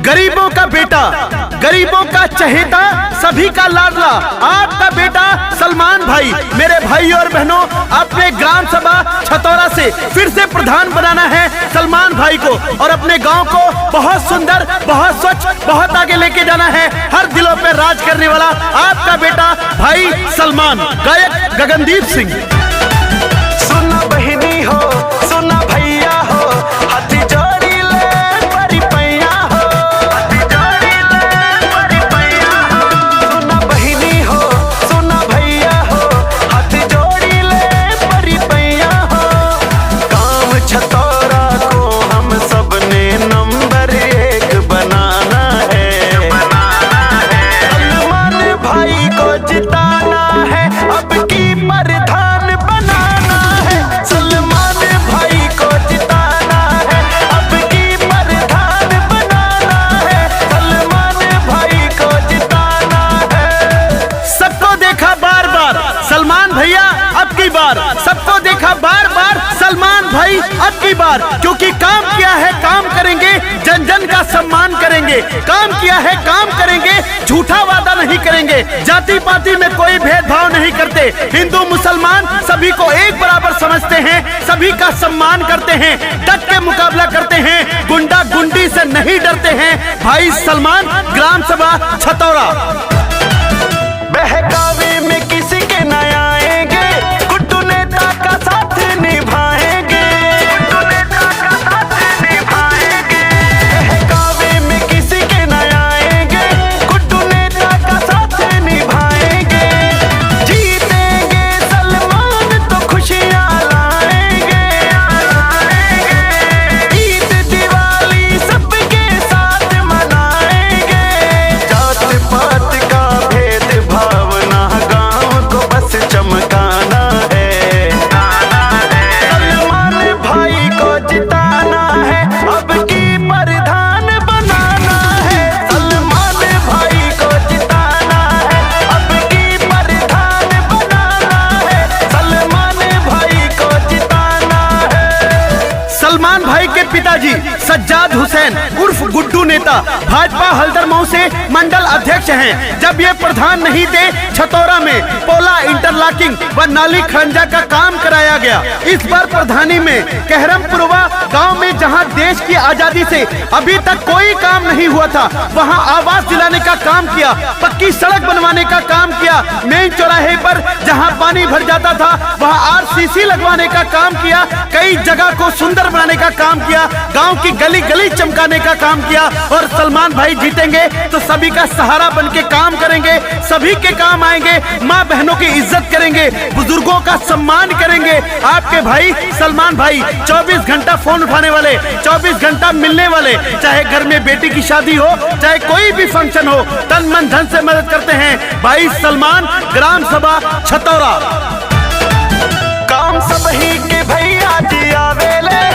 गरीबों का बेटा, गरीबों का चहेता, सभी का लाडला, आपका बेटा सलमान भाई। मेरे भाई और बहनों, अपने ग्राम सभा छतौरा से फिर से प्रधान बनाना है सलमान भाई को और अपने गांव को बहुत सुंदर, बहुत स्वच्छ, बहुत आगे लेके जाना है। हर दिलों पे राज करने वाला आपका बेटा भाई सलमान। गायक गगनदीप सिंह। सुना बहिनी हो, सुना भैया हो, हाथ जोड़ी ले परी पैया हो, हाथ जोड़ी ले परी पैया हो। सुना बहिनी हो, सुना भैया हो, हाथ जोड़ी ले परी पैया हो। गाँव छतौरा को हम सब ने नंबर 1 बनाना है, सलमान भाई को जिताना है, अब की प्रधान बनाना है। सलमान भाई को जिताना है, अब की प्रधान बनाना है, सलमान भाई को जिताना है। सबको देखा बार बार सलमान भैया अब की बार, सबको देखा बार बार सलमान भाई अब की बार, क्योंकि काम किया है काम करेंगे, जन जन का सम्मान करेंगे। काम किया है काम करेंगे, झूठा वादा नहीं करेंगे, जाति पाति में कोई भेदभाव नहीं करते। हिंदू मुसलमान सभी को एक बराबर समझते हैं, सभी का सम्मान करते हैं, डट के मुकाबला करते हैं, गुंडा गुंडी से नहीं डरते हैं। भाई सलमान, ग्राम सभा छतौरा। बहकावे में किसी के न आएंगे, गुड्डू नेता का साथ निभाएंगे, गुड्डू नेता का साथ निभाएंगे। बहकावे में किसी के न आएंगे, गुड्डू नेता का साथ निभाएंगे। जीतेंगे सलमान तो खुशियां लाएंगे, ईद दिवाली सबके साथ मनाएंगे। जात पात का भावना गांव को बस चमकाना है, सलमान भाई को जिताना है, अब की प्रधान बनाना है। सलमान भाई को जिताना है, अब की प्रधान बनाना है, सलमान भाई को जिताना है। सलमान भाई के पिताजी सज्जाद हुसैन उर्फ गुड्डू नेता भाजपा हल्दरमऊ से मंडल अध्यक्ष हैं। जब ये प्रधान नहीं थे, छतौरा में पोला इंटरलॉकिंग व नाली खंजा का काम कराया गया। इस बार प्रधानी में कहरमपुरवा गांव में जहां देश की आजादी से अभी तक कोई काम नहीं हुआ था, वहां आवास दिलाने का काम किया, पक्की सड़क बनवाने का काम किया, मेन चौराहे पर जहां पानी भर जाता था वहां RCC लगवाने का काम किया, कई जगह को सुंदर बनाने का काम किया, गांव की गली गली चमकाने का काम किया। और सलमान भाई जीतेंगे तो सभी का सहारा बन के काम करेंगे, सभी के काम आएंगे, माँ बहनों की इज्जत करेंगे, बुजुर्गों का सम्मान करेंगे। आपके भाई सलमान भाई 24 घंटा फोन उठाने वाले, 24 घंटा मिलने वाले, चाहे घर में बेटी की शादी हो, चाहे कोई भी फंक्शन हो, तन मन धन से मदद करते हैं। भाई सलमान, ग्राम सभा छतौरा। काम सब ही के भैया जी आवेले,